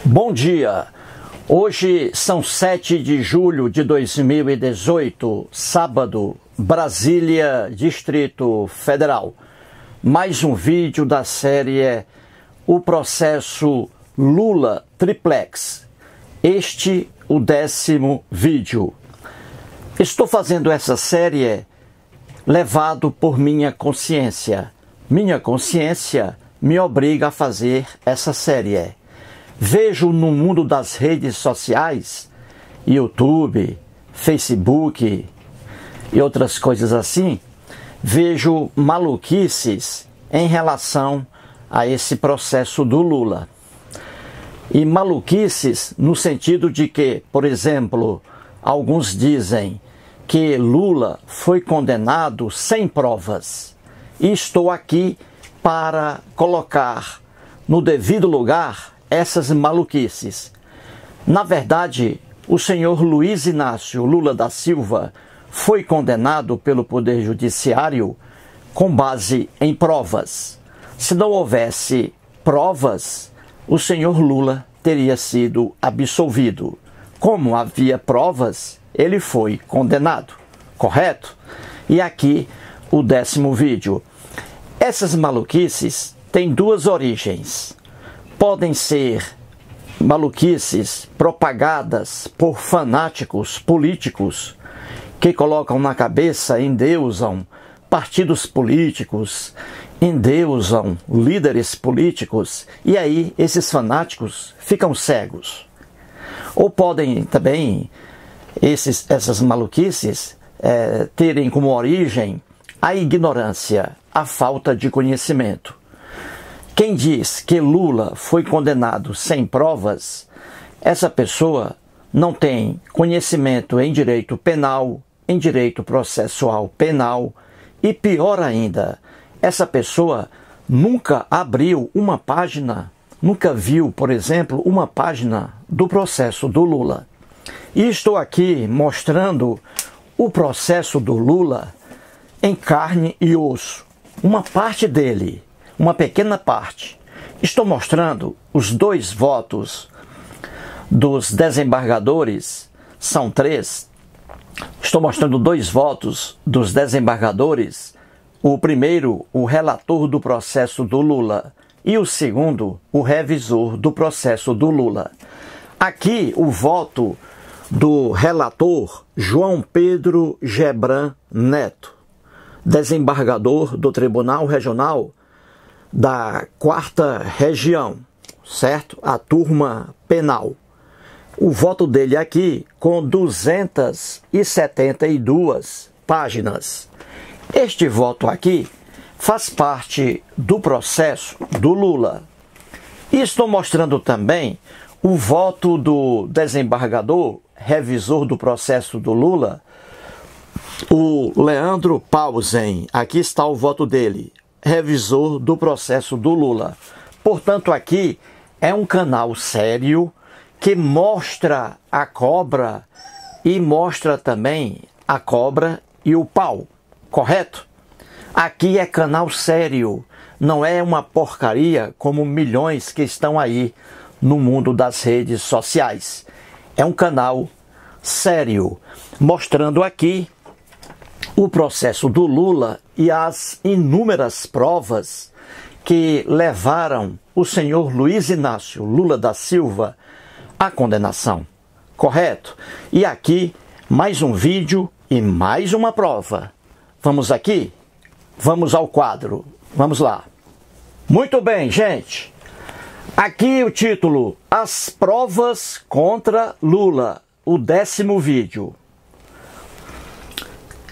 Bom dia! Hoje são 7 de julho de 2018, sábado, Brasília, Distrito Federal. Mais um vídeo da série O Processo Lula Triplex. Este o 10º vídeo. Estou fazendo essa série levado por minha consciência. Minha consciência me obriga a fazer essa série. Vejo no mundo das redes sociais, YouTube, Facebook e outras coisas assim, vejo maluquices em relação a esse processo do Lula. E maluquices no sentido de que, por exemplo, alguns dizem que Lula foi condenado sem provas. E estou aqui para colocar no devido lugar essas maluquices. Na verdade, o senhor Luiz Inácio Lula da Silva foi condenado pelo Poder Judiciário com base em provas. Se não houvesse provas, o senhor Lula teria sido absolvido. Como havia provas, ele foi condenado, correto? E aqui o 10º vídeo. Essas maluquices têm duas origens. Podem ser maluquices propagadas por fanáticos políticos que colocam na cabeça, endeusam partidos políticos, endeusam líderes políticos, e aí esses fanáticos ficam cegos. Ou podem também essas maluquices terem como origem a ignorância, a falta de conhecimento. Quem diz que Lula foi condenado sem provas, essa pessoa não tem conhecimento em direito penal, em direito processual penal e, pior ainda, essa pessoa nunca abriu uma página, nunca viu, por exemplo, uma página do processo do Lula. E estou aqui mostrando o processo do Lula em carne e osso, uma parte dele. Uma pequena parte. Estou mostrando os 2 votos dos desembargadores, são 3. Estou mostrando 2 votos dos desembargadores. O primeiro, o relator do processo do Lula, e o segundo, o revisor do processo do Lula. Aqui o voto do relator João Pedro Gebran Neto, desembargador do Tribunal Regional da 4ª Região, certo? A turma penal. O voto dele aqui com 272 páginas. Este voto aqui faz parte do processo do Lula. E estou mostrando também o voto do desembargador, revisor do processo do Lula, o Leandro Paulsen. Aqui está o voto dele, revisor do processo do Lula. Portanto, aqui é um canal sério que mostra a cobra e mostra também a cobra e o pau, correto? Aqui é canal sério, não é uma porcaria como milhões que estão aí no mundo das redes sociais. É um canal sério, mostrando aqui o processo do Lula e as inúmeras provas que levaram o senhor Luiz Inácio Lula da Silva à condenação, correto? E aqui mais um vídeo e mais uma prova. Vamos aqui? Vamos ao quadro. Vamos lá. Muito bem, gente. Aqui o título: As provas contra Lula, o 10º vídeo.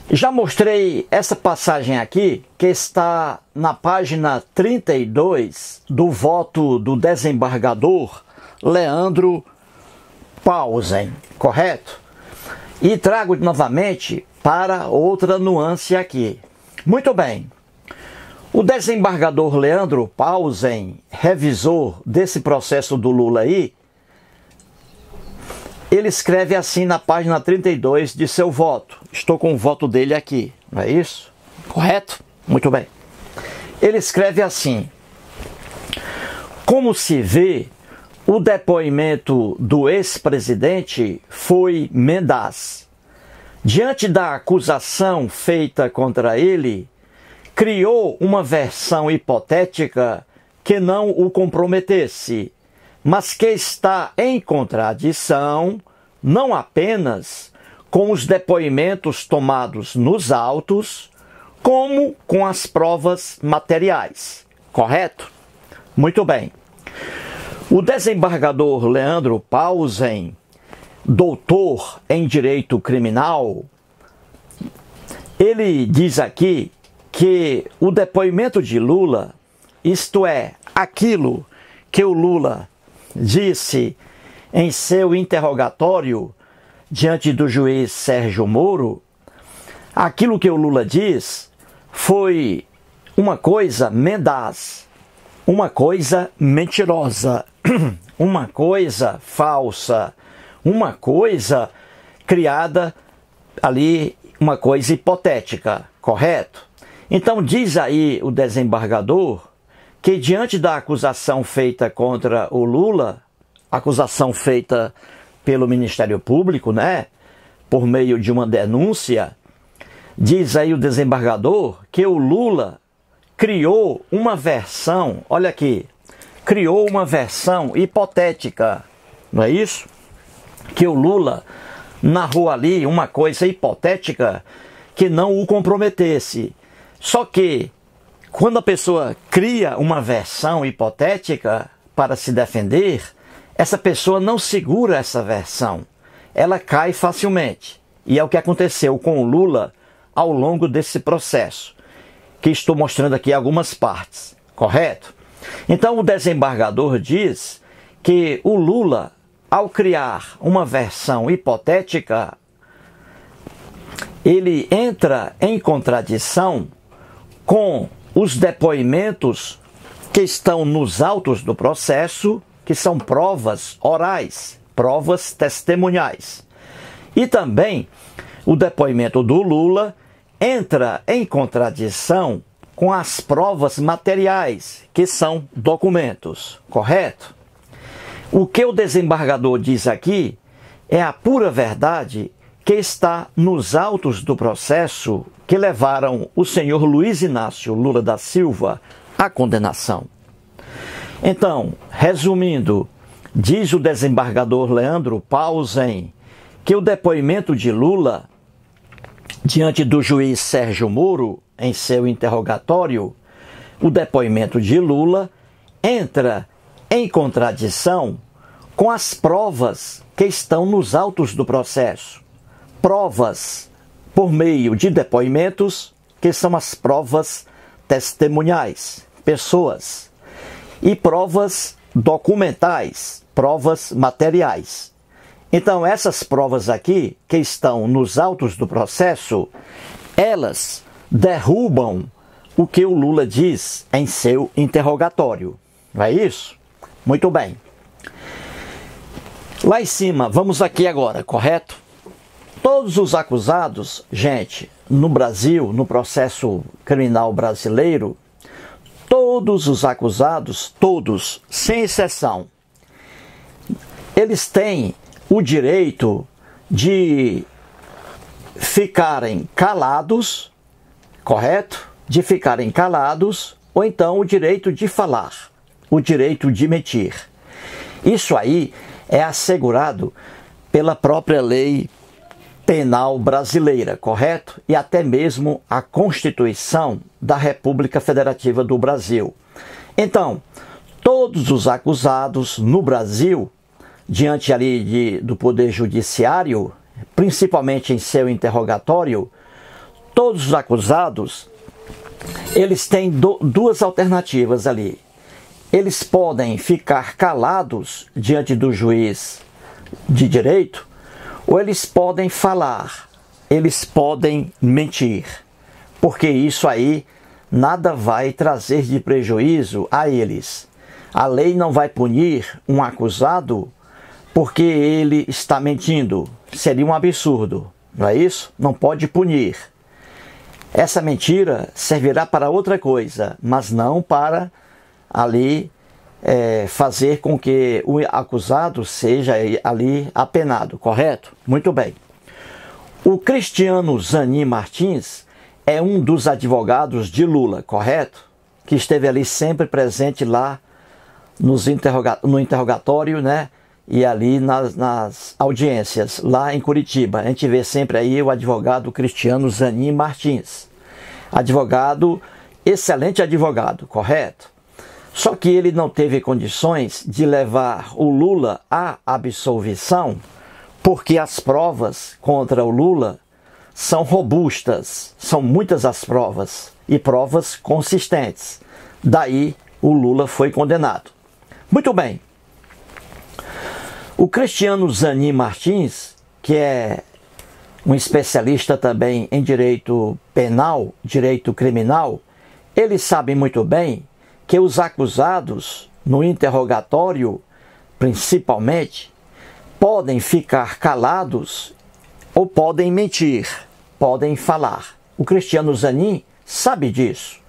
Já mostrei essa passagem aqui, que está na página 32 do voto do desembargador Leandro Paulsen, correto? E trago novamente para outra nuance aqui. Muito bem. O desembargador Leandro Paulsen, revisor desse processo do Lula aí, ele escreve assim na página 32 de seu voto. Estou com o voto dele aqui, não é isso? Correto? Muito bem. Ele escreve assim: como se vê, o depoimento do ex-presidente foi mendaz. Diante da acusação feita contra ele, criou uma versão hipotética que não o comprometesse, mas que está em contradição não apenas com os depoimentos tomados nos autos, como com as provas materiais. Correto? Muito bem. O desembargador Leandro Pausen, doutor em direito criminal, ele diz aqui que o depoimento de Lula, isto é, aquilo que o Lula disse em seu interrogatório diante do juiz Sérgio Moro, aquilo que o Lula diz foi uma coisa mendaz, uma coisa mentirosa, uma coisa falsa, uma coisa criada ali, uma coisa hipotética, correto? Então diz aí o desembargador que diante da acusação feita contra o Lula, acusação feita pelo Ministério Público, né, por meio de uma denúncia, diz aí o desembargador que o Lula criou uma versão, olha aqui, criou uma versão hipotética, não é isso? Que o Lula narrou ali uma coisa hipotética que não o comprometesse. Só que, quando a pessoa cria uma versão hipotética para se defender, essa pessoa não segura essa versão. Ela cai facilmente. E é o que aconteceu com o Lula ao longo desse processo, que estou mostrando aqui algumas partes, correto? Então o desembargador diz que o Lula, ao criar uma versão hipotética, ele entra em contradição com os depoimentos que estão nos autos do processo, que são provas orais, provas testemunhais. E também o depoimento do Lula entra em contradição com as provas materiais, que são documentos, correto? O que o desembargador diz aqui é a pura verdade que está nos autos do processo que levaram o senhor Luiz Inácio Lula da Silva à condenação. Então, resumindo, diz o desembargador Leandro Pausen que o depoimento de Lula diante do juiz Sérgio Moro, em seu interrogatório, o depoimento de Lula entra em contradição com as provas que estão nos autos do processo. Provas por meio de depoimentos, que são as provas testemunhais, pessoas, e provas documentais, provas materiais. Então, essas provas aqui, que estão nos autos do processo, elas derrubam o que o Lula diz em seu interrogatório. Não é isso? Muito bem. Lá em cima, vamos aqui agora, correto? Todos os acusados, gente, no Brasil, no processo criminal brasileiro, todos os acusados, todos, sem exceção, eles têm o direito de ficarem calados, correto? De ficarem calados, ou então o direito de falar, o direito de mentir. Isso aí é assegurado pela própria lei penal brasileira, correto? E até mesmo a Constituição da República Federativa do Brasil. Então, todos os acusados no Brasil, diante ali do Poder Judiciário, principalmente em seu interrogatório, todos os acusados, eles têm duas alternativas ali. Eles podem ficar calados diante do juiz de direito, ou eles podem falar, eles podem mentir, porque isso aí nada vai trazer de prejuízo a eles. A lei não vai punir um acusado porque ele está mentindo. Seria um absurdo, não é isso? Não pode punir. Essa mentira servirá para outra coisa, mas não para ali fazer com que o acusado seja ali apenado, correto? Muito bem. O Cristiano Zanin Martins é um dos advogados de Lula, correto? Que esteve ali sempre presente lá no interrogatório, né? E ali nas audiências, lá em Curitiba. A gente vê sempre aí o advogado Cristiano Zanin Martins. Advogado, excelente advogado, correto? Só que ele não teve condições de levar o Lula à absolvição, porque as provas contra o Lula são robustas, são muitas as provas, e provas consistentes. Daí o Lula foi condenado. Muito bem. O Cristiano Zanin Martins, que é um especialista também em direito penal, direito criminal, ele sabe muito bem que os acusados, no interrogatório, principalmente, podem ficar calados ou podem mentir, podem falar. O Cristiano Zanin sabe disso.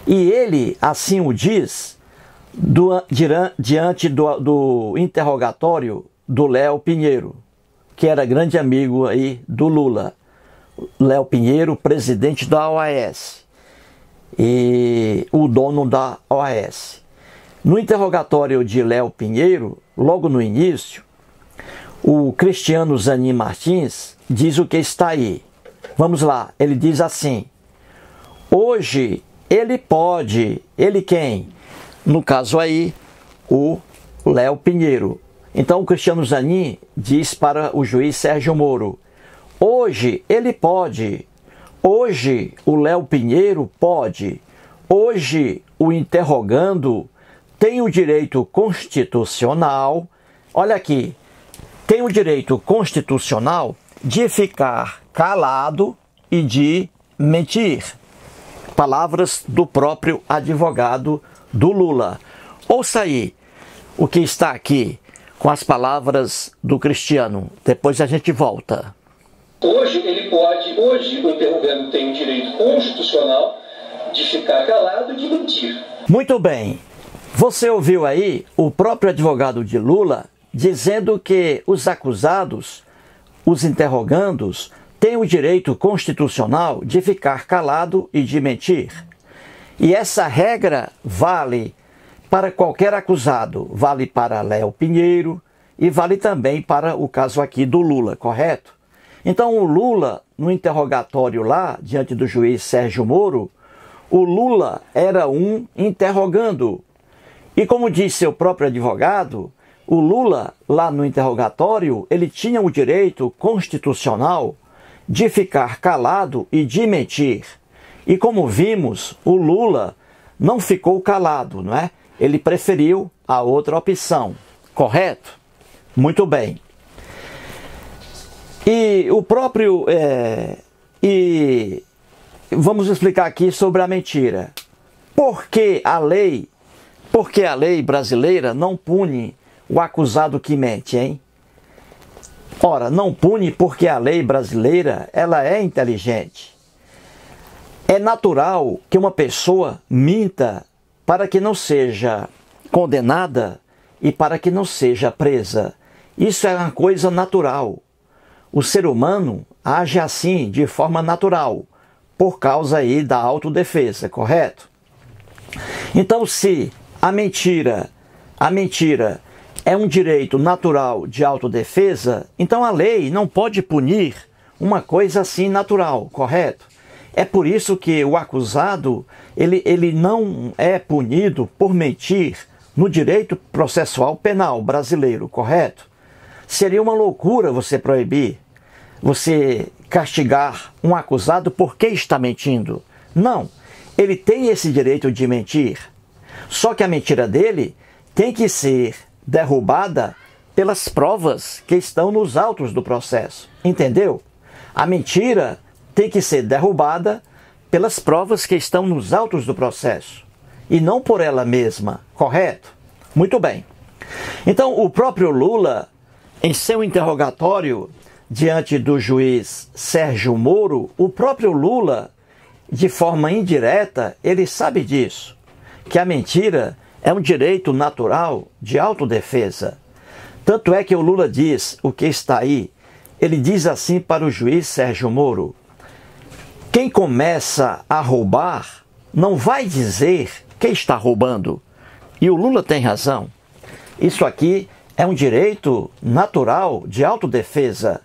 E ele assim o diz diante do interrogatório do Léo Pinheiro, que era grande amigo aí do Lula. Léo Pinheiro, presidente da OAS e o dono da OAS. No interrogatório de Léo Pinheiro, logo no início, o Cristiano Zanin Martins diz o que está aí. Vamos lá, ele diz assim: hoje ele pode, ele quem? No caso aí, o Léo Pinheiro. Então o Cristiano Zanin diz para o juiz Sérgio Moro: hoje ele pode, hoje o Léo Pinheiro pode, hoje o interrogando tem o direito constitucional, olha aqui, tem o direito constitucional de ficar calado e de mentir. Palavras do próprio advogado do Lula. Ouça aí o que está aqui com as palavras do Cristiano. Depois a gente volta. Hoje ele pode, hoje o interrogando tem o direito constitucional de ficar calado e de mentir. Muito bem. Você ouviu aí o próprio advogado de Lula dizendo que os acusados, os interrogandos, têm o direito constitucional de ficar calado e de mentir. E essa regra vale para qualquer acusado, vale para Léo Pinheiro e vale também para o caso aqui do Lula, correto? Então o Lula, no interrogatório lá, diante do juiz Sérgio Moro, o Lula era um interrogando. E como disse o próprio advogado, o Lula, lá no interrogatório, ele tinha o direito constitucional de ficar calado e de mentir. E como vimos, o Lula não ficou calado, não é? Ele preferiu a outra opção, correto? Muito bem. E o próprio... vamos explicar aqui sobre a mentira. Por que a lei brasileira não pune o acusado que mente, hein? Ora, não pune porque a lei brasileira ela é inteligente. É natural que uma pessoa minta para que não seja condenada e para que não seja presa. Isso é uma coisa natural. O ser humano age assim, de forma natural, por causa aí da autodefesa, correto? Então, se a mentira é um direito natural de autodefesa, então a lei não pode punir uma coisa assim natural, correto? É por isso que o acusado, ele não é punido por mentir no direito processual penal brasileiro, correto? Seria uma loucura você proibir, você castigar um acusado porque está mentindo. Não, ele tem esse direito de mentir. Só que a mentira dele tem que ser derrubada pelas provas que estão nos autos do processo. Entendeu? A mentira tem que ser derrubada pelas provas que estão nos autos do processo e não por ela mesma, correto? Muito bem. Então, o próprio Lula, em seu interrogatório diante do juiz Sérgio Moro, o próprio Lula, de forma indireta, ele sabe disso, que a mentira é um direito natural de autodefesa. Tanto é que o Lula diz o que está aí. Ele diz assim para o juiz Sérgio Moro: quem começa a roubar não vai dizer que está roubando. E o Lula tem razão. Isso aqui é um direito natural de autodefesa.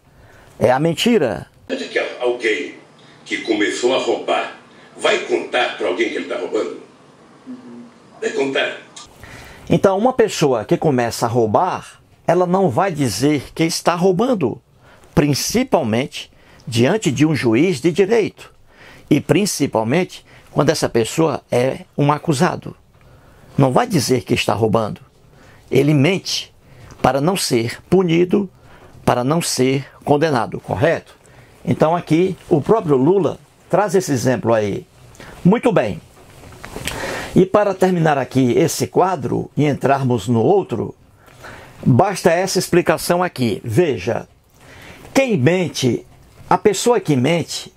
É a mentira. De que alguém que começou a roubar vai contar para alguém que ele está roubando? Vai contar. Então, uma pessoa que começa a roubar, ela não vai dizer que está roubando, principalmente diante de um juiz de direito e principalmente quando essa pessoa é um acusado. Não vai dizer que está roubando. Ele mente para não ser punido, para não ser condenado, correto? Então aqui o próprio Lula traz esse exemplo aí. Muito bem. E para terminar aqui esse quadro e entrarmos no outro, basta essa explicação aqui. Veja, quem mente, a pessoa que mente,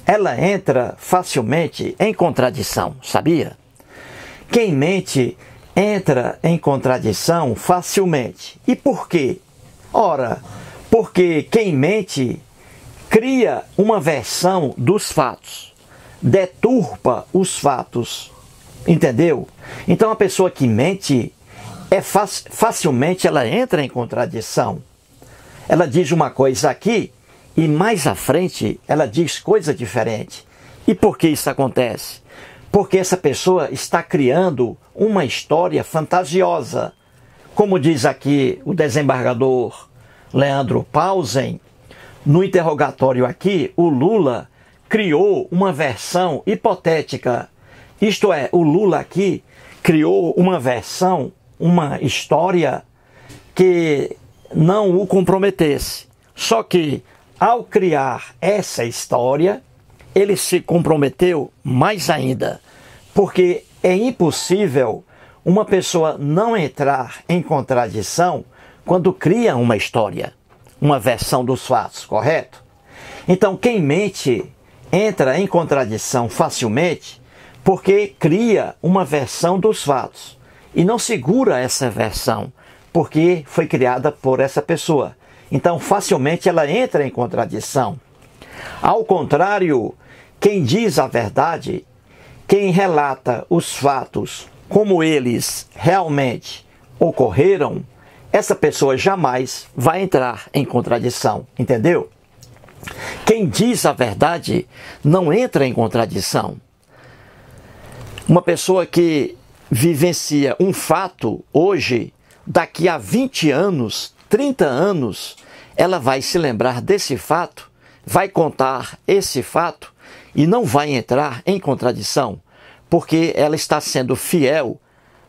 ela entra facilmente em contradição, sabia? Quem mente entra em contradição facilmente. E por quê? Ora, porque quem mente cria uma versão dos fatos, deturpa os fatos, entendeu? Então a pessoa que mente facilmente ela entra em contradição. Ela diz uma coisa aqui e mais à frente ela diz coisa diferente. E por que isso acontece? Porque essa pessoa está criando uma história fantasiosa. Como diz aqui o desembargador Leandro Pauzem, no interrogatório aqui, o Lula criou uma versão hipotética. Isto é, o Lula aqui criou uma versão, uma história que não o comprometesse. Só que, ao criar essa história, ele se comprometeu mais ainda, porque é impossível uma pessoa não entrar em contradição quando cria uma história, uma versão dos fatos, correto? Então, quem mente entra em contradição facilmente porque cria uma versão dos fatos e não segura essa versão, porque foi criada por essa pessoa. Então, facilmente ela entra em contradição. Ao contrário, quem diz a verdade, quem relata os fatos como eles realmente ocorreram, essa pessoa jamais vai entrar em contradição, entendeu? Quem diz a verdade não entra em contradição. Uma pessoa que vivencia um fato hoje, daqui a 20 anos, 30 anos, ela vai se lembrar desse fato, vai contar esse fato e não vai entrar em contradição, porque ela está sendo fiel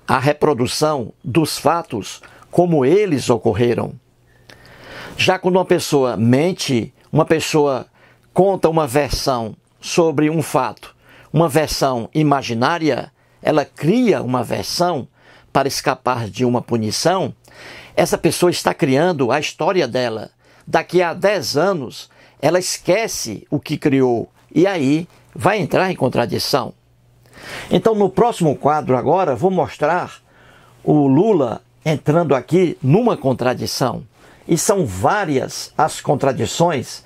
à reprodução dos fatos como eles ocorreram. Já quando uma pessoa mente, uma pessoa conta uma versão sobre um fato, uma versão imaginária, ela cria uma versão para escapar de uma punição, essa pessoa está criando a história dela. Daqui a 10 anos, ela esquece o que criou e aí vai entrar em contradição. Então, no próximo quadro agora, vou mostrar o Lula entrando aqui numa contradição. E são várias as contradições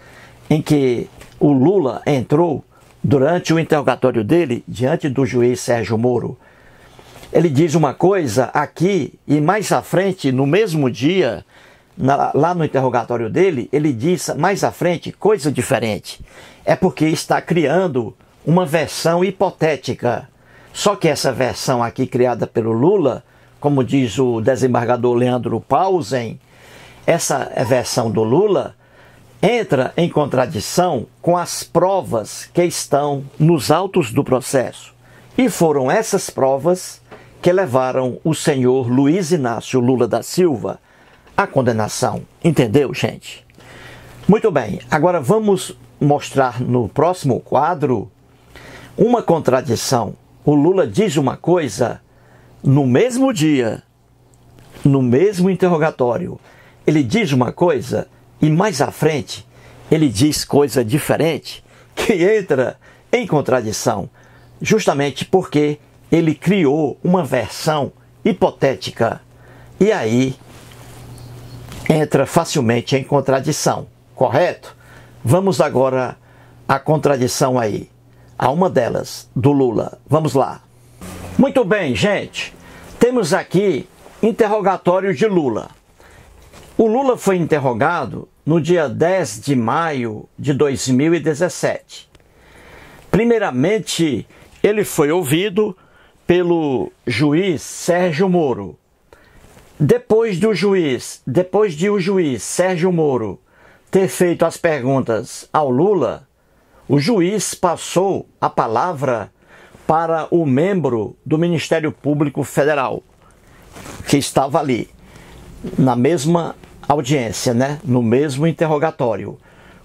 em que o Lula entrou durante o interrogatório dele diante do juiz Sérgio Moro. Ele diz uma coisa aqui e mais à frente, no mesmo dia, lá no interrogatório dele, ele diz mais à frente coisa diferente. É porque está criando uma versão hipotética. Só que essa versão aqui criada pelo Lula, como diz o desembargador Leandro Pauzem, essa versão do Lula entra em contradição com as provas que estão nos autos do processo. E foram essas provas que levaram o senhor Luiz Inácio Lula da Silva à condenação. Entendeu, gente? Muito bem, agora vamos mostrar no próximo quadro uma contradição. O Lula diz uma coisa no mesmo dia, no mesmo interrogatório. Ele diz uma coisa e mais à frente ele diz coisa diferente que entra em contradição, justamente porque ele criou uma versão hipotética. E aí entra facilmente em contradição, correto? Vamos agora à contradição aí, a uma delas, do Lula. Vamos lá. Muito bem, gente. Temos aqui interrogatório de Lula. O Lula foi interrogado no dia 10 de maio de 2017. Primeiramente, ele foi ouvido pelo juiz Sérgio Moro. Depois de o juiz Sérgio Moro ter feito as perguntas ao Lula, o juiz passou a palavra para o membro do Ministério Público Federal, que estava ali, na mesma audiência, né? No mesmo interrogatório.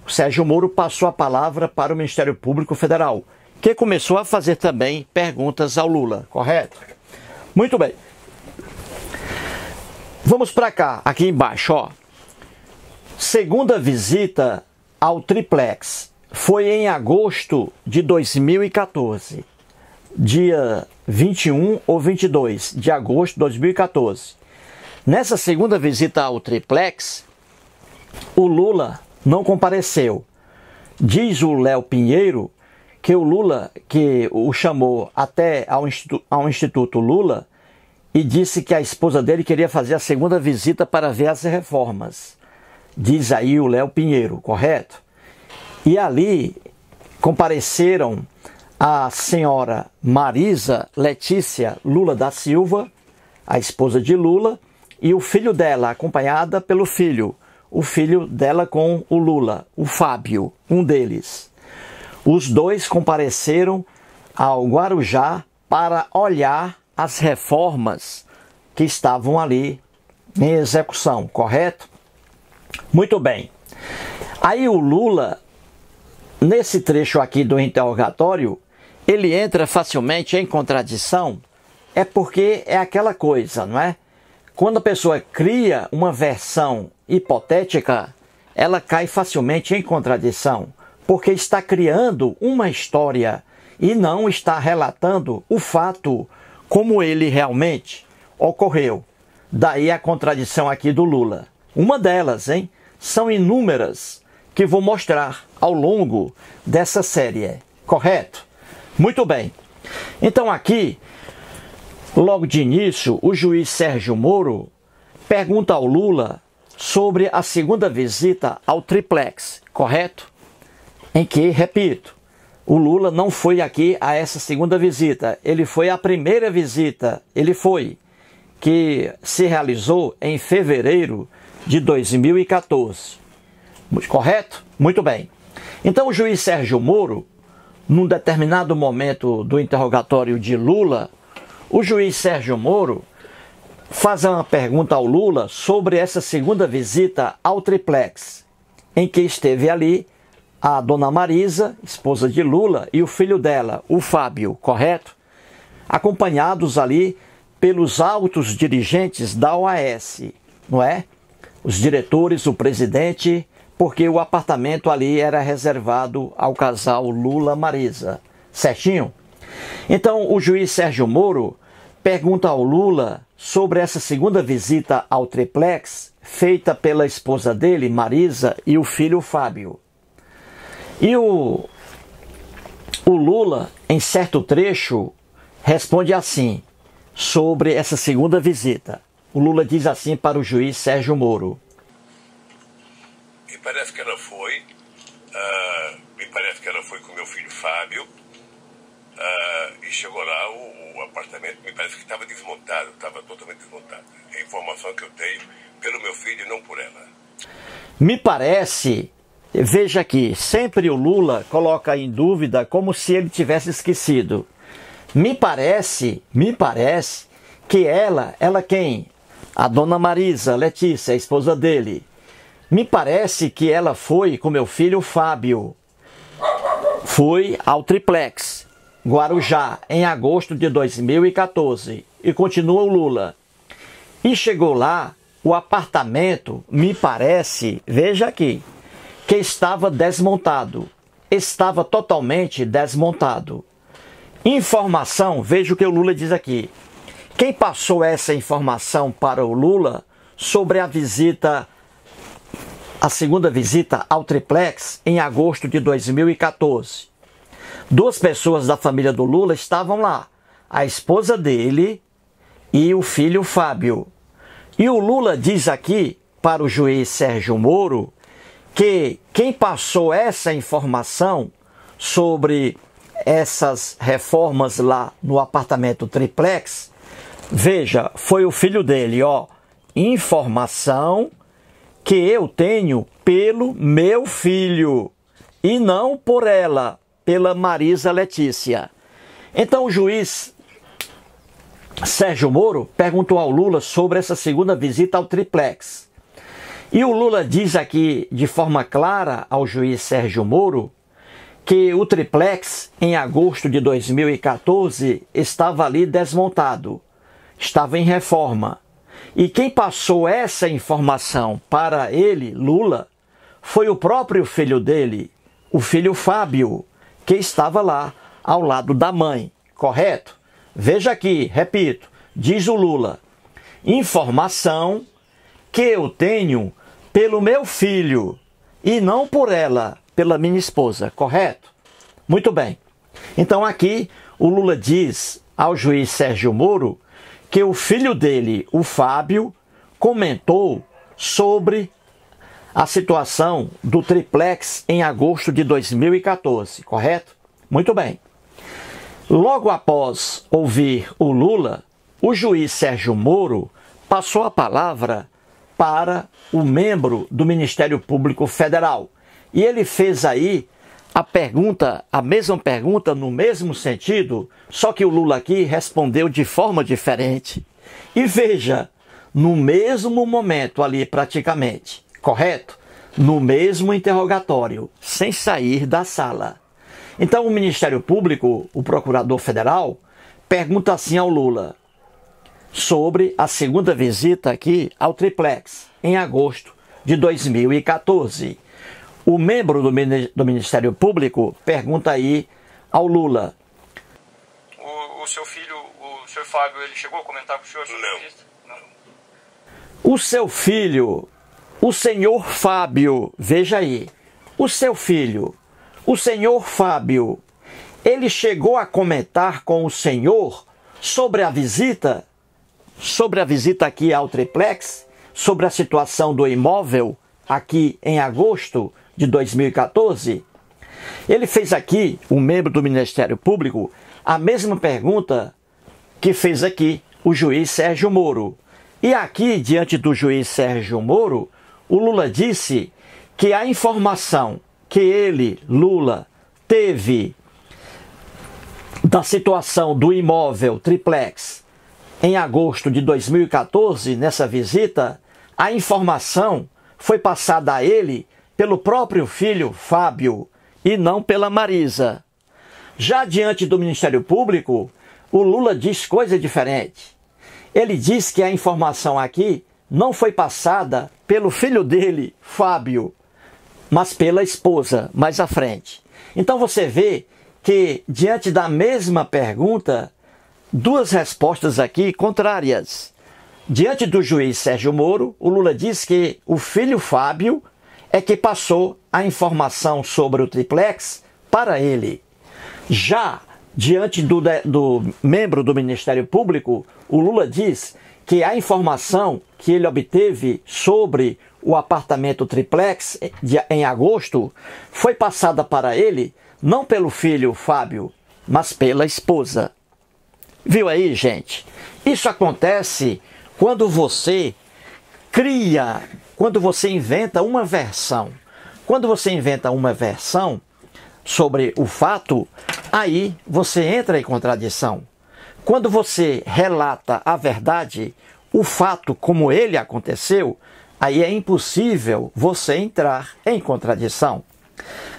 O Sérgio Moro passou a palavra para o Ministério Público Federal, que começou a fazer também perguntas ao Lula, correto? Muito bem. Vamos para cá, aqui embaixo, ó. Segunda visita ao triplex foi em agosto de 2014, dia 21 ou 22 de agosto de 2014. Nessa segunda visita ao triplex, o Lula não compareceu. Diz o Léo Pinheiro que o Lula, que o chamou até ao Instituto Lula e disse que a esposa dele queria fazer a segunda visita para ver as reformas. Diz aí o Léo Pinheiro, correto? E ali compareceram a senhora Marisa Letícia Lula da Silva, a esposa de Lula, e o filho dela, acompanhada pelo filho, o filho dela com o Lula, o Fábio, um deles. Os dois compareceram ao Guarujá para olhar as reformas que estavam ali em execução, correto? Muito bem. Aí o Lula, nesse trecho aqui do interrogatório, ele entra facilmente em contradição, é porque é aquela coisa, não é? Quando a pessoa cria uma versão hipotética, ela cai facilmente em contradição, porque está criando uma história e não está relatando o fato como ele realmente ocorreu. Daí a contradição aqui do Lula. Uma delas, hein? São inúmeras que vou mostrar ao longo dessa série, correto? Muito bem. Então aqui, logo de início, o juiz Sérgio Moro pergunta ao Lula sobre a segunda visita ao triplex, correto? Em que, repito, o Lula não foi aqui a essa segunda visita, ele foi à primeira visita, que se realizou em fevereiro de 2014, correto? Muito bem. Então o juiz Sérgio Moro, num determinado momento do interrogatório de Lula, o juiz Sérgio Moro faz uma pergunta ao Lula sobre essa segunda visita ao triplex, em que esteve ali a dona Marisa, esposa de Lula, e o filho dela, o Fábio, correto? Acompanhados ali pelos altos dirigentes da OAS, não é? Os diretores, o presidente, porque o apartamento ali era reservado ao casal Lula-Marisa, certinho? Então o juiz Sérgio Moro pergunta ao Lula sobre essa segunda visita ao triplex feita pela esposa dele, Marisa, e o filho Fábio. E o Lula, em certo trecho, responde assim, sobre essa segunda visita. O Lula diz assim para o juiz Sérgio Moro. Me parece que ela foi com meu filho Fábio, e chegou lá, o apartamento me parece que estava desmontado, estava totalmente desmontado. É a informação que eu tenho pelo meu filho e não por ela. Me parece, veja aqui, sempre o Lula coloca em dúvida como se ele tivesse esquecido. Me parece que ela quem? A dona Marisa Letícia, a esposa dele. Me parece que ela foi com meu filho Fábio. Foi ao triplex, Guarujá, em agosto de 2014. E continua o Lula. E chegou lá, o apartamento, me parece, veja aqui, que estava desmontado. Estava totalmente desmontado. Informação, veja o que o Lula diz aqui. Quem passou essa informação para o Lula sobre a segunda visita ao triplex em agosto de 2014? Duas pessoas da família do Lula estavam lá, a esposa dele e o filho Fábio. E o Lula diz aqui para o juiz Sérgio Moro que quem passou essa informação sobre essas reformas lá no apartamento triplex, veja, foi o filho dele, ó, informação que eu tenho pelo meu filho e não por ela, pela Marisa Letícia. Então o juiz Sérgio Moro perguntou ao Lula sobre essa segunda visita ao triplex. E o Lula diz aqui de forma clara ao juiz Sérgio Moro que o triplex, em agosto de 2014, estava ali desmontado, estava em reforma. E quem passou essa informação para ele, Lula, foi o próprio filho dele, o filho Fábio, que estava lá ao lado da mãe, correto? Veja aqui, repito, diz o Lula, informação que eu tenho pelo meu filho e não por ela, pela minha esposa, correto? Muito bem. Então aqui o Lula diz ao juiz Sérgio Moro que o filho dele, o Fábio, comentou sobre a situação do triplex em agosto de 2014, correto? Muito bem. Logo após ouvir o Lula, o juiz Sérgio Moro passou a palavra para o membro do Ministério Público Federal. E ele fez aí a mesma pergunta no mesmo sentido, só que o Lula aqui respondeu de forma diferente. E veja, no mesmo momento ali praticamente, correto? No mesmo interrogatório, sem sair da sala. Então o Ministério Público, o Procurador Federal, pergunta assim ao Lula sobre a segunda visita aqui ao triplex, em agosto de 2014. O membro do Ministério Público pergunta aí ao Lula. O seu filho, o senhor Fábio, ele chegou a comentar com o senhor sobre a visita? Não. O seu filho, o senhor Fábio, veja aí, o seu filho, o senhor Fábio, ele chegou a comentar com o senhor sobre a visita aqui ao triplex, sobre a situação do imóvel aqui em agosto de 2014? Ele fez aqui, o membro do Ministério Público, a mesma pergunta que fez aqui o juiz Sérgio Moro. E aqui, diante do juiz Sérgio Moro, o Lula disse que a informação que ele, Lula, teve da situação do imóvel triplex em agosto de 2014, nessa visita, a informação foi passada a ele pelo próprio filho Fábio e não pela Marisa. Já diante do Ministério Público, o Lula diz coisa diferente. Ele diz que a informação aqui não foi passada pelo filho dele, Fábio, mas pela esposa, mais à frente. Então você vê que, diante da mesma pergunta, duas respostas aqui contrárias. Diante do juiz Sérgio Moro, o Lula diz que o filho Fábio é que passou a informação sobre o triplex para ele. Já diante do membro do Ministério Público, o Lula diz que a informação que ele obteve sobre o apartamento triplex em agosto foi passada para ele não pelo filho Fábio, mas pela esposa. Viu aí, gente? Isso acontece quando você quando você inventa uma versão. Quando você inventa uma versão sobre o fato, aí você entra em contradição. Quando você relata a verdade, o fato como ele aconteceu, aí é impossível você entrar em contradição.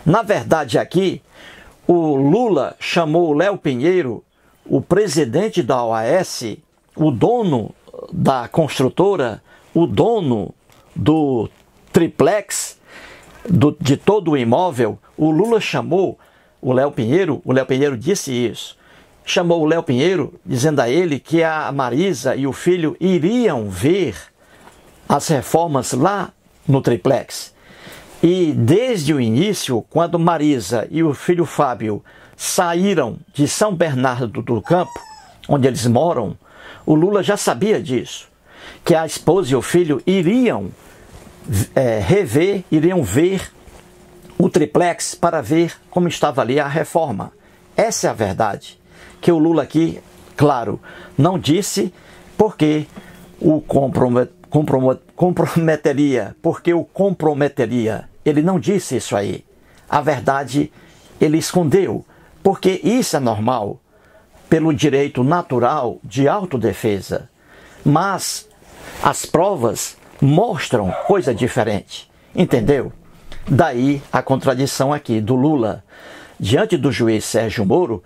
Na verdade aqui, o Lula chamou o Léo Pinheiro, o presidente da OAS, o dono da construtora, o dono do triplex, de todo o imóvel, o Lula chamou o Léo Pinheiro disse isso, chamou o Léo Pinheiro, dizendo a ele que a Marisa e o filho iriam ver as reformas lá no triplex. E desde o início, quando Marisa e o filho Fábio saíram de São Bernardo do Campo, onde eles moram, o Lula já sabia disso, que a esposa e o filho iriam iriam ver o triplex para ver como estava ali a reforma. Essa é a verdade, que o Lula aqui, claro, não disse porque o comprometeria, ele não disse isso aí. A verdade, ele escondeu, porque isso é normal, pelo direito natural de autodefesa. Mas as provas mostram coisa diferente, entendeu? Daí a contradição aqui do Lula. Diante do juiz Sérgio Moro,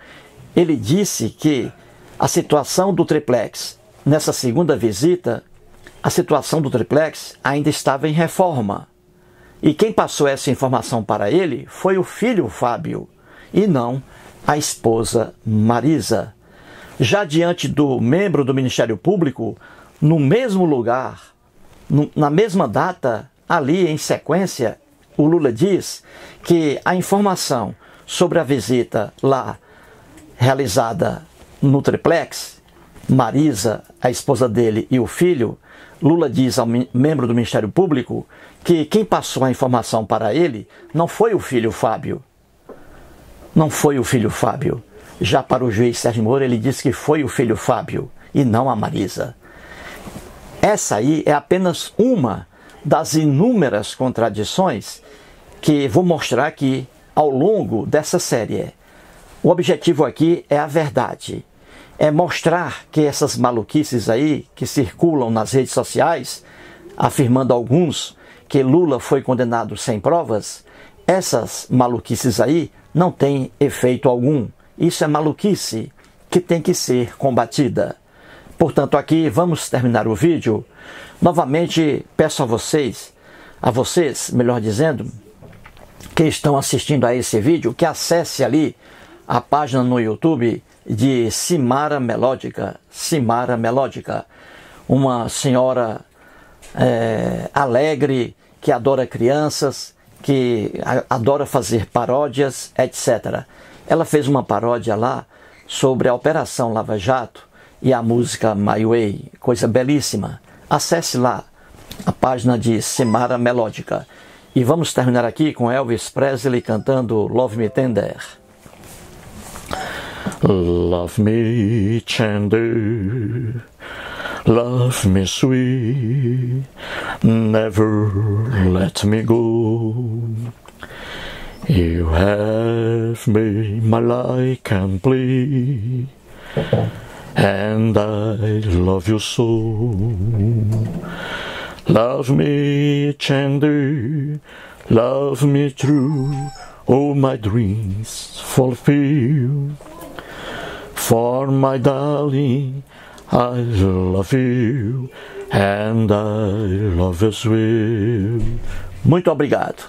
ele disse que a situação do triplex, nessa segunda visita, a situação do triplex ainda estava em reforma. E quem passou essa informação para ele foi o filho Fábio, e não a esposa Marisa. Já diante do membro do Ministério Público, no mesmo lugar, na mesma data, ali em sequência, o Lula diz que a informação sobre a visita lá realizada no triplex, Marisa, a esposa dele e o filho, Lula diz ao membro do Ministério Público que quem passou a informação para ele não foi o filho Fábio. Não foi o filho Fábio. Já para o juiz Sérgio Moro, ele diz que foi o filho Fábio e não a Marisa. Essa aí é apenas uma das inúmeras contradições que vou mostrar aqui ao longo dessa série. O objetivo aqui é a verdade. É mostrar que essas maluquices aí que circulam nas redes sociais, afirmando alguns que Lula foi condenado sem provas, essas maluquices aí não têm efeito algum. Isso é maluquice que tem que ser combatida. Portanto, aqui vamos terminar o vídeo. Novamente peço a vocês, melhor dizendo, que estão assistindo a esse vídeo, que acesse ali a página no YouTube de Simara Melódica. Simara Melódica, uma senhora alegre, que adora crianças, que adora fazer paródias, etc. Ela fez uma paródia lá sobre a Operação Lava Jato e a música My Way, coisa belíssima. Acesse lá a página de Simara Melódica. E vamos terminar aqui com Elvis Presley cantando Love Me Tender. Love me tender, love me sweet, never let me go. You have made my life complete, and I love you so. Love me tender, love me true, all my dreams fulfill. For my darling, I love you, and I love as well. Muito obrigado.